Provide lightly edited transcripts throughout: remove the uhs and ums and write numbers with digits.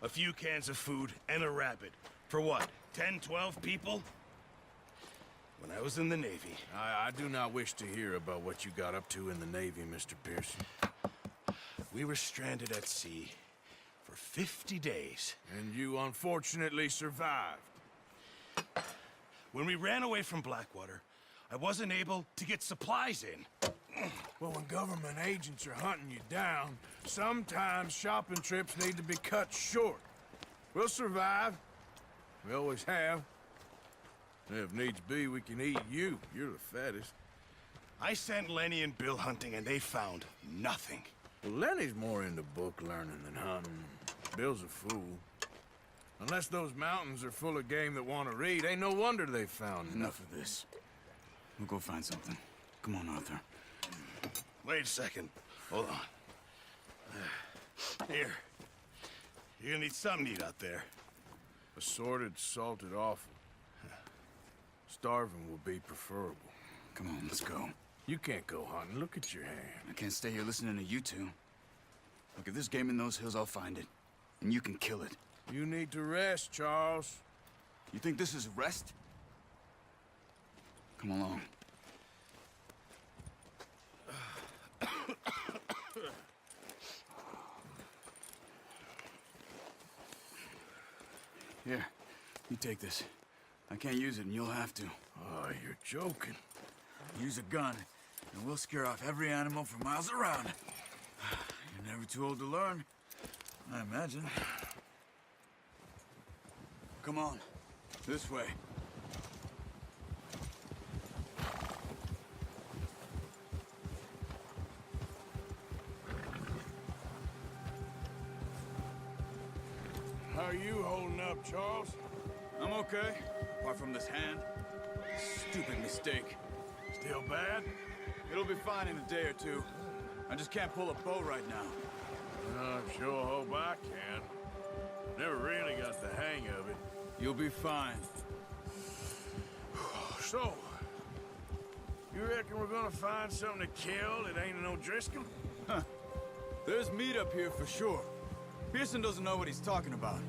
a few cans of food, and a rabbit. For what, 10, 12 people? When I was in the Navy... I do not wish to hear about what you got up to in the Navy, Mr. Pearson. We were stranded at sea for 50 days. And you unfortunately survived. When we ran away from Blackwater, I wasn't able to get supplies in. Well, when government agents are hunting you down, sometimes shopping trips need to be cut short. We'll survive. We always have. If needs be, we can eat you. You're the fattest. I sent Lenny and Bill hunting, and they found nothing. Well, Lenny's more into book learning than hunting. Bill's a fool. Unless those mountains are full of game that want to read, ain't no wonder they found Enough of this. We'll go find something. Come on, Arthur. Wait a second. Hold on. Here. You're gonna need something to eat out there. Assorted, salted offal. Starving will be preferable. Come on, let's go. You can't go hunting. Look at your hand. I can't stay here listening to you two. Look, if there's game in those hills, I'll find it. And you can kill it. You need to rest, Charles. You think this is rest? Come along. Here, you take this. I can't use it, and you'll have to. Oh, you're joking. Use a gun, and we'll scare off every animal for miles around. You're never too old to learn, I imagine. Come on, this way. How are you holding up, Charles? I'm okay, apart from this hand. Stupid mistake. Still bad? It'll be fine in a day or two. I just can't pull a bow right now. I sure hope I can. Never really got the hang of it. You'll be fine. So, you reckon we're gonna find something to kill that ain't no Driscoll? Huh. There's meat up here for sure. Pearson doesn't know what he's talking about.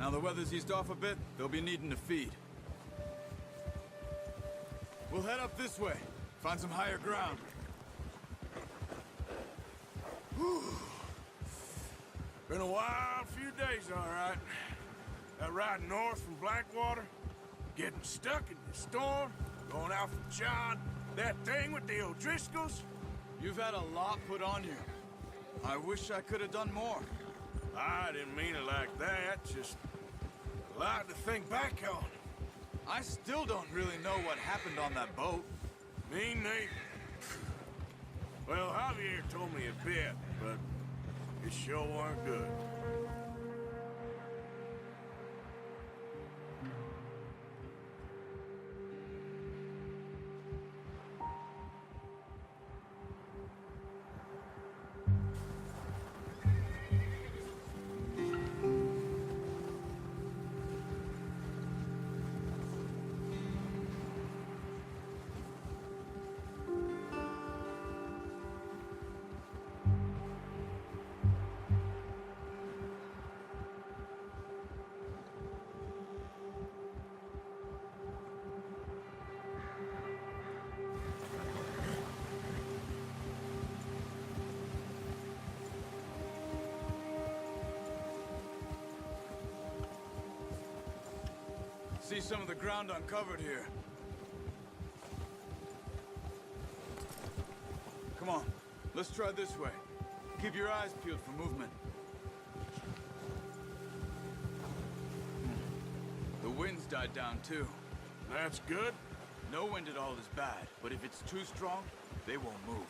Now the weather's eased off a bit, they'll be needing to feed. We'll head up this way. Find some higher ground. Whew. Been a wild few days, all right. That ride north from Blackwater, getting stuck in the storm, going out from John, that thing with the O'Driscolls. You've had a lot put on you. I wish I could have done more. I didn't mean it like that, just a lot to think back on. I still don't really know what happened on that boat. Me neither. Well, Javier told me a bit, but it sure weren't good. See some of the ground uncovered here. Come on, let's try this way. Keep your eyes peeled for movement. The wind's died down too. That's good. No wind at all is bad, but if it's too strong, they won't move.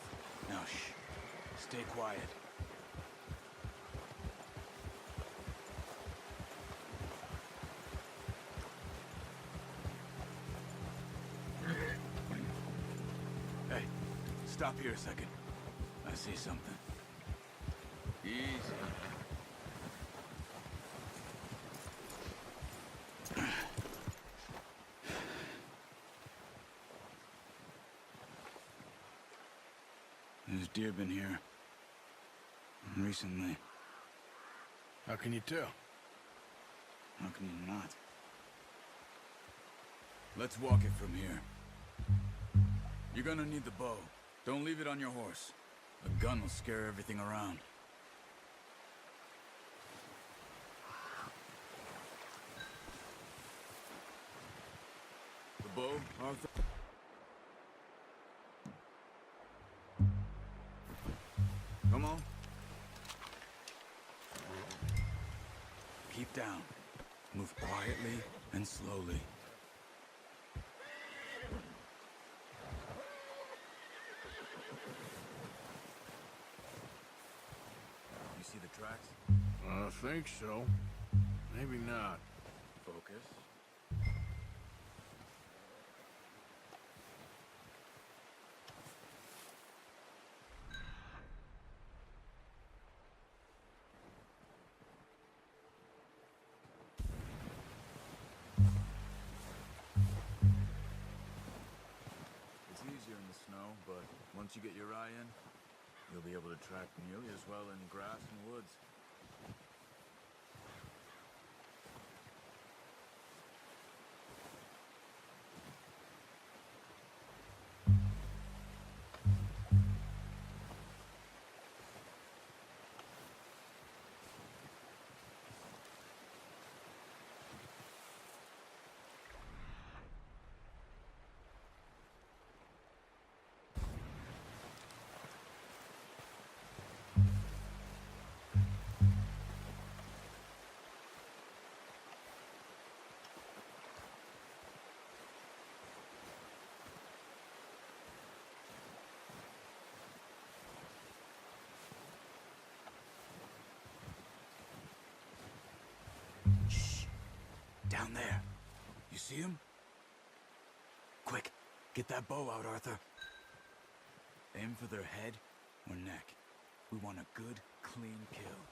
Now shh, stay quiet. Hey, stop here a second. I see something. Easy. There's deer been here. Recently. How can you tell? How can you not? Let's walk it from here. You're gonna need the bow. Don't leave it on your horse. A gun will scare everything around. The bow, Arthur? Come on. Keep down. Move quietly and slowly. You see the tracks? I think so. Maybe not. Focus. It's easier in the snow, but once you get your eye in, you'll be able to track nearly as well in grass and woods. Shh! Down there. You see him? Quick, get that bow out, Arthur. Aim for their head or neck. We want a good, clean kill.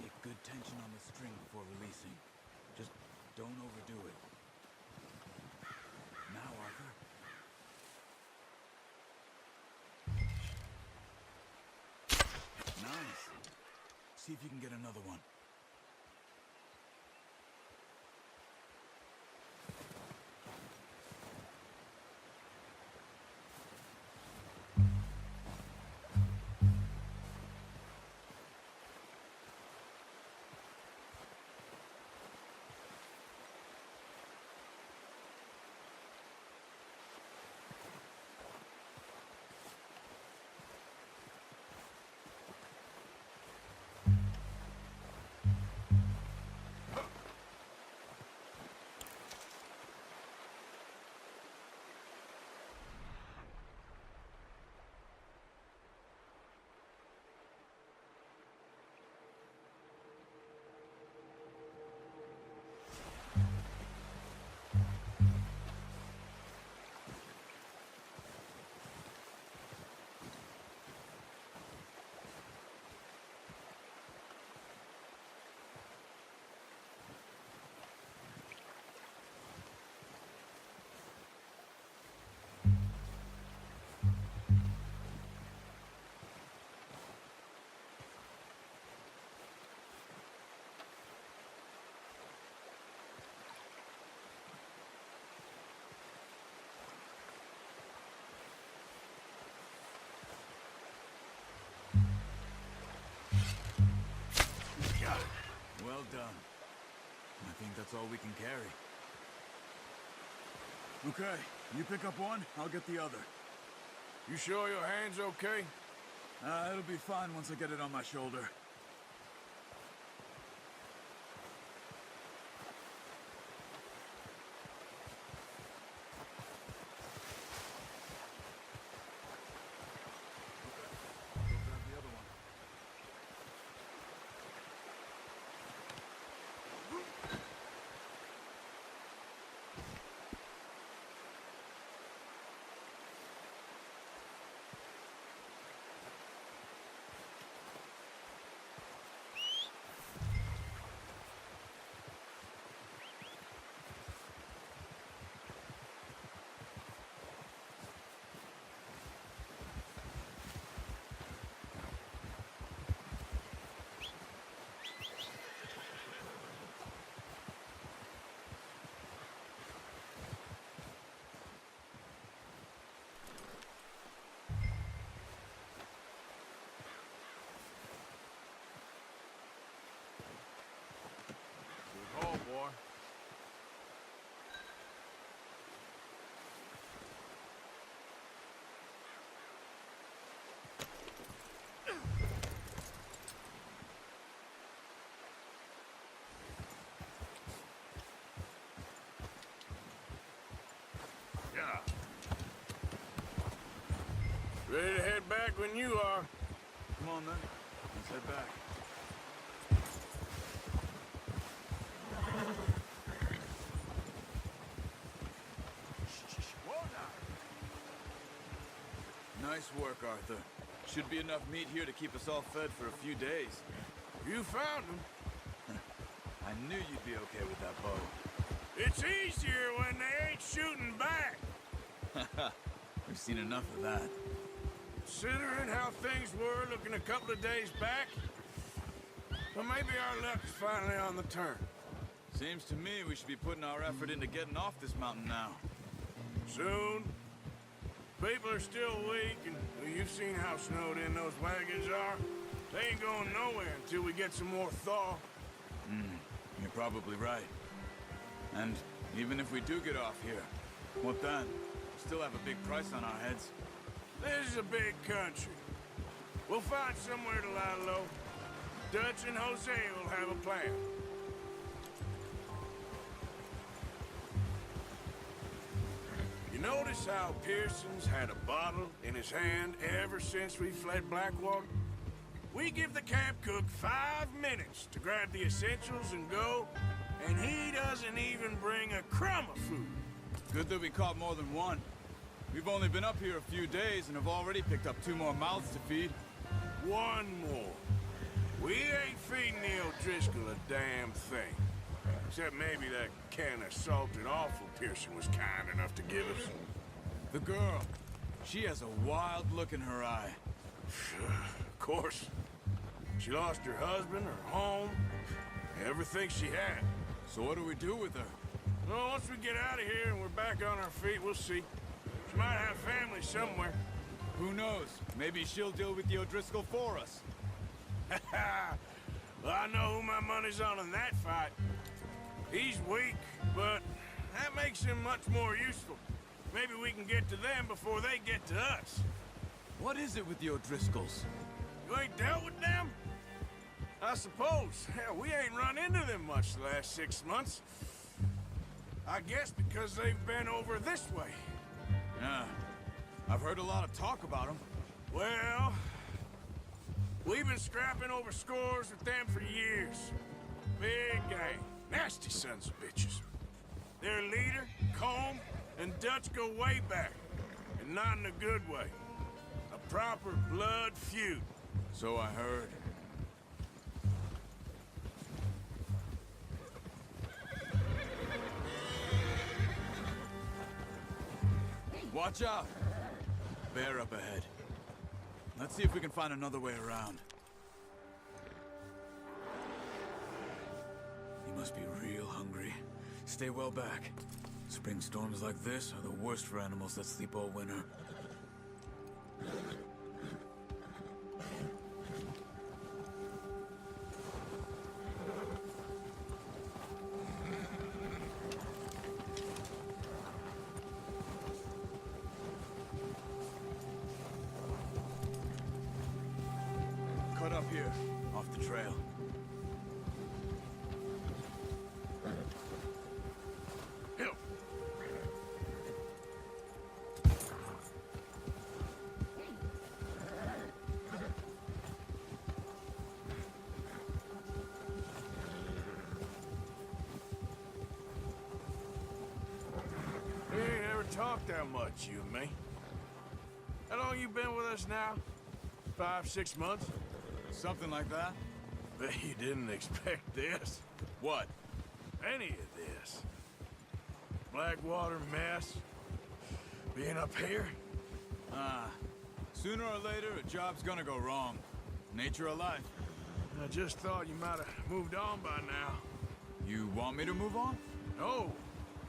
Get good tension on the string before releasing. Just don't overdo it. Now, Arthur. Nice. See if you can get another one. Well done. I think that's all we can carry. Okay, you pick up one, I'll get the other. You sure your hand's okay? It'll be fine once I get it on my shoulder. Okay, go grab the other one. back when you are. Come on, then. Let's head back. Nice work, Arthur. Should be enough meat here to keep us all fed for a few days. You found them. I knew you'd be okay with that bow. It's easier when they ain't shooting back. We've seen enough of that. Considering how things were looking a couple of days back, well, maybe our luck is finally on the turn. Seems to me we should be putting our effort into getting off this mountain now. Soon. People are still weak, and well, you've seen how snowed in those wagons are. They ain't going nowhere until we get some more thaw. You're probably right. And even if we do get off here, what then? We still have a big price on our heads. This is a big country. We'll find somewhere to lie low. Dutch and Jose will have a plan. You notice how Pearson's had a bottle in his hand ever since we fled Blackwater? We give the camp cook 5 minutes to grab the essentials and go, and he doesn't even bring a crumb of food. Good that we caught more than one. We've only been up here a few days and have already picked up 2 more mouths to feed. 1 more. We ain't feeding the O'Driscoll a damn thing. Except maybe that can of salted offal Pearson was kind enough to give us. The girl. She has a wild look in her eye. Of course. She lost her husband, her home, everything she had. So what do we do with her? Well, once we get out of here and we're back on our feet, we'll see. She might have family somewhere. Who knows? Maybe she'll deal with the O'Driscoll for us. Well, I know who my money's on in that fight. He's weak, but that makes him much more useful. Maybe we can get to them before they get to us. What is it with the O'Driscolls? You ain't dealt with them? I suppose. Hell, we ain't run into them much the last 6 months. I guess because they've been over this way. Yeah. I've heard a lot of talk about them. Well, we've been scrapping over scores with them for years. Big gang. Nasty sons of bitches. Their leader, Combe, and Dutch go way back. And not in a good way. A proper blood feud. So I heard. Watch out! Bear up ahead. Let's see if we can find another way around. He must be real hungry. Stay well back. Spring storms like this are the worst for animals that sleep all winter. Cut up here, off the trail. Hill. We ain't ever talked that much, you and me. How long you been with us now? 5, 6 months? Something like that? Bet you didn't expect this. What? Any of this. Blackwater mess. Being up here. Sooner or later, a job's gonna go wrong. Nature of life. I just thought you might have moved on by now. You want me to move on? No.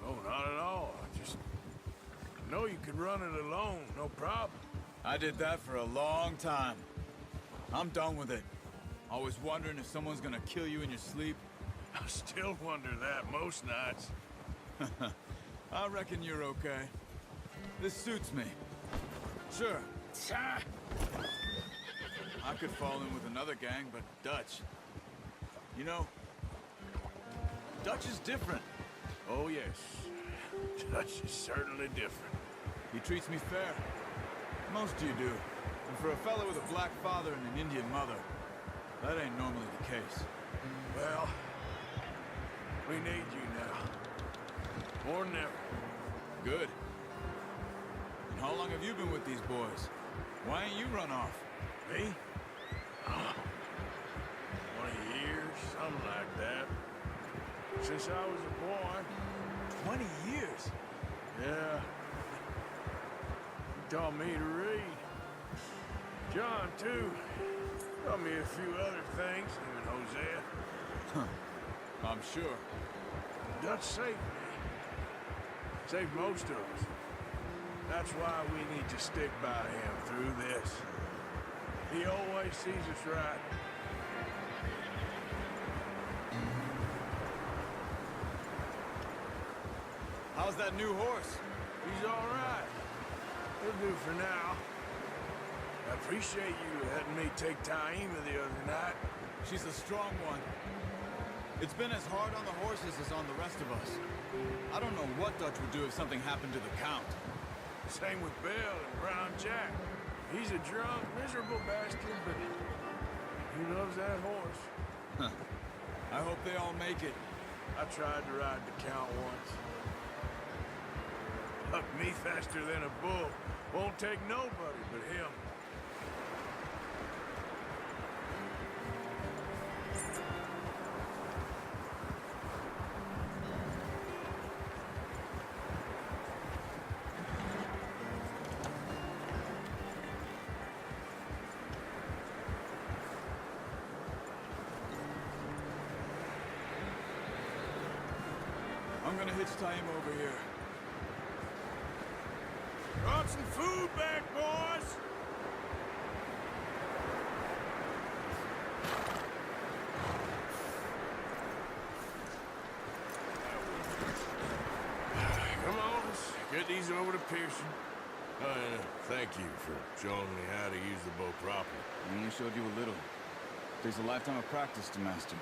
No, not at all. I just know you could run it alone, no problem. I did that for a long time. I'm done with it. Always wondering if someone's gonna kill you in your sleep. I still wonder that most nights. I reckon you're okay. This suits me. Sure, I could fall in with another gang, but Dutch... You know, Dutch is different. Oh, yes. Dutch is certainly different. He treats me fair. Most of you do. And for a fellow with a black father and an Indian mother, that ain't normally the case. Well, we need you now. More than ever. Good. And how long have you been with these boys? Why ain't you run off? Me? 20 years, something like that. Since I was a boy. 20 years? Yeah. He taught me to read. John, too. Taught me a few other things, him and Hosea. I'm sure. Dutch saved me. Saved most of us. That's why we need to stick by him through this. He always sees us right. How's that new horse? He's all right. He'll do for now. I appreciate you letting me take Taima the other night. She's a strong one. It's been as hard on the horses as on the rest of us. I don't know what Dutch would do if something happened to the Count. Same with Bill and Brown Jack. He's a drunk, miserable bastard, but he loves that horse. Huh. I hope they all make it. I tried to ride the Count once. Bucked me faster than a bull. Won't take nobody but him. I'm gonna hitch time over here. Brought some food back, boys! Come on, let's get these over to Pearson. Thank you for showing me how to use the bow properly. I only showed you a little. Takes a lifetime of practice to master.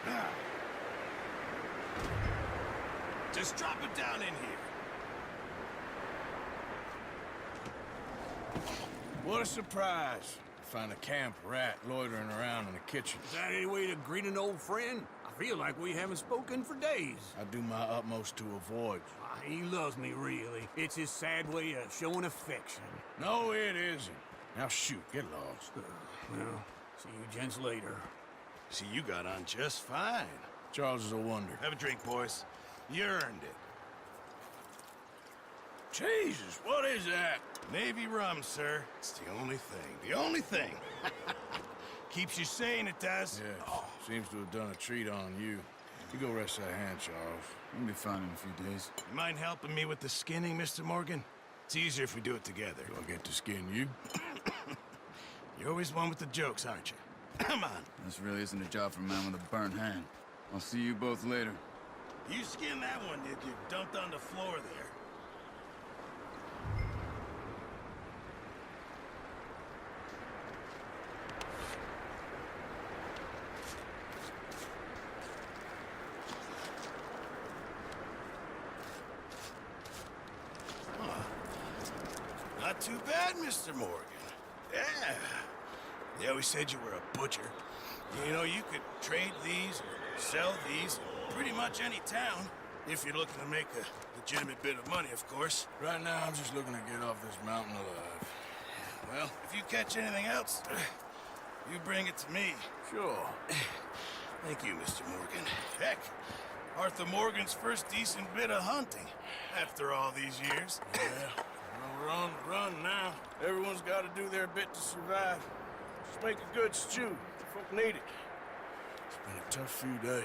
Well. Just drop it down in here. What a surprise. Find a camp rat loitering around in the kitchen. Is that any way to greet an old friend? I feel like we haven't spoken for days. I do my utmost to avoid you. He loves me, really. It's his sad way of showing affection. No, it isn't. Now shoot, get lost. Well, see you gents later. See, you got on just fine. Charles is a wonder. Have a drink, boys. You earned it. Jesus, what is that? Navy rum, sir. It's the only thing. The only thing. Keeps you sane, it does. Yeah, seems to have done a treat on you. You go rest that hand, Charles. We'll be fine in a few days. You mind helping me with the skinning, Mr. Morgan? It's easier if we do it together. Do I get to skin you? You're always one with the jokes, aren't you? Come on. This really isn't a job for a man with a burnt hand. I'll see you both later. You skinned that one, did you? Dumped on the floor there. Not too bad, Mr. Morgan. Yeah. They always said you were a butcher. You know, you could trade these or sell these in pretty much any town, if you're looking to make a legitimate bit of money, of course. Right now, I'm just looking to get off this mountain alive. Well, if you catch anything else, you bring it to me. Sure. Thank you, Mr. Morgan. Heck, Arthur Morgan's first decent bit of hunting, after all these years. Yeah. Well, we're on the run now. Everyone's got to do their bit to survive. Just make a good stew. Folk need it. It's been a tough few days.